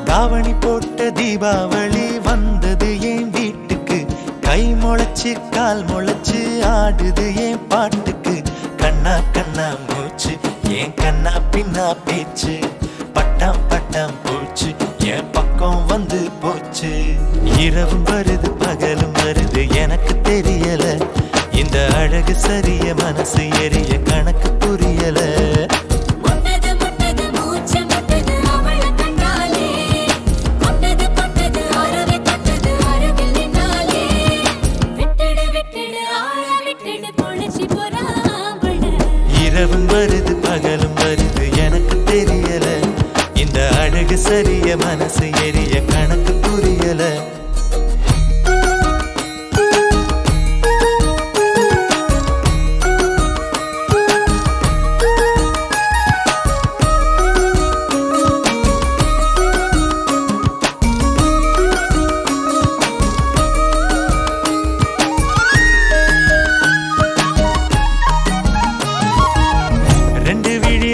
தாவணி போட்ட தீபாவளி வந்தது என் வீட்டுக்கு. கை முளைச்சு கால் முளைச்சு ஆடுது என் பாட்டுக்கு. கண்ணா கண்ணா மூச்சு என் கண்ணா பின்னா பேச்சு. பட்டாம் பட்டாம் பூச்சு என் பக்கம் வந்து போச்சு. இரவும் வருது பகலும் வருது எனக்கு தெரியல. இந்த அழகு சரிய மனசு எரிய கணக்கு புரியல. இரவும் வருது பகலும் வருது எனக்கு தெரியல. இந்த அழகு சரிய மனசு எரிய கணக்கு புரியல.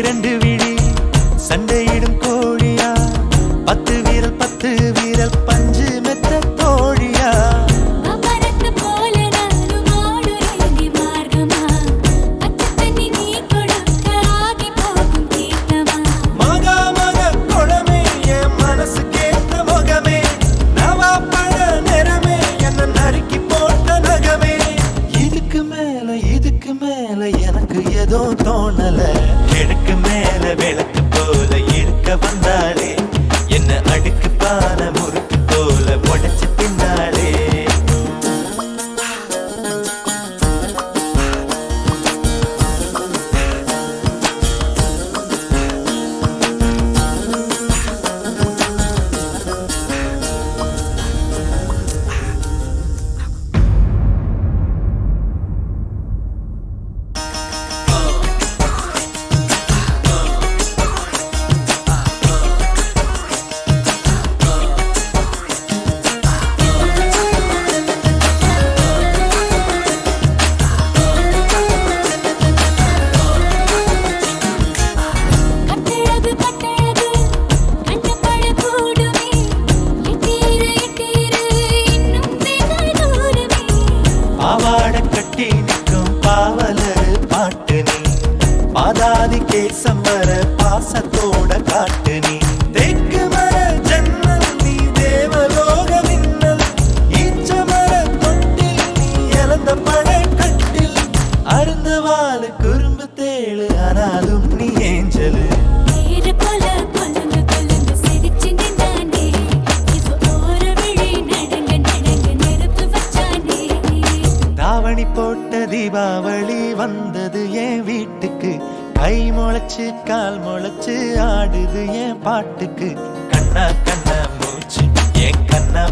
ரெண்டு விழி சண்டையிடும் கோழியா, 10 வீரல் 10 வீரல் பஞ்சு மெத்த தோழியா. மகா மக குளமே என் மனசு கேட்ட முகமே. நவா பழ நிறமே என்ன நறுக்கி போட்ட நகமே. இதுக்கு மேல எனக்கு ஏதோ தோணல. கிழக்கு மேல விளக்கு போல இருக்க வந்தாளே. என்ன அடுக்கு பான முறுக்கு போல உடைச்சு பின்னாளே. பாவாட கட்டி நிற்கும் பாவலரு பாட்டு நீ. பாதாதி கேசம் வர பாசத்தோட காட்டு நீ. தேக்கு மர ஜன்னல் நீ தேவலோக மின்னல். ஈச்ச மர தொட்டில் நீ இழந்த பழ கட்டில். அருந்த வாழ குறும்பு தேழு ஆனாலும் நீ ஏஞ்சலு. தாவணி போட்ட தீபாவளி வந்தது என் வீட்டுக்கு. கை முளைச்சு கால் முளைச்சு ஆடுது என் பாட்டுக்கு. கண்ணா கண்ணா மூச்சு என் கண்ணா